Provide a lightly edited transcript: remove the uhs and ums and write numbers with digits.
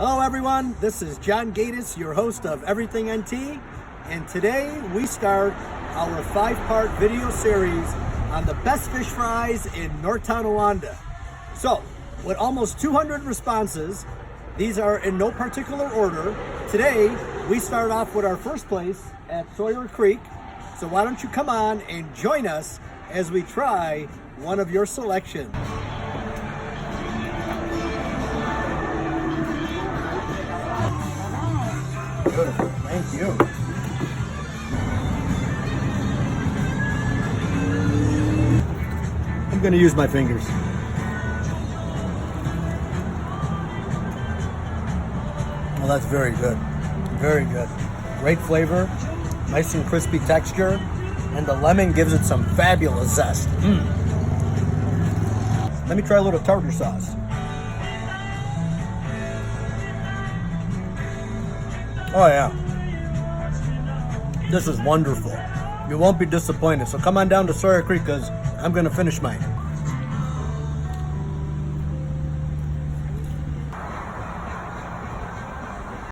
Hello everyone, this is John Gatis, your host of Everything NT, and today we start our 5-part video series on the best fish fries in North Tonawanda. So, with almost 200 responses, these are in no particular order. Today, we start off with our first place at Sawyer Creek. So why don't you come on and join us as we try one of your selections. Beautiful, thank you. I'm gonna use my fingers. Well, that's very good. Very good. Great flavor, nice and crispy texture, and the lemon gives it some fabulous zest. Let me try a little tartar sauce. Oh yeah. This is wonderful. You won't be disappointed. So come on down to Sawyer Creek because I'm gonna finish mine.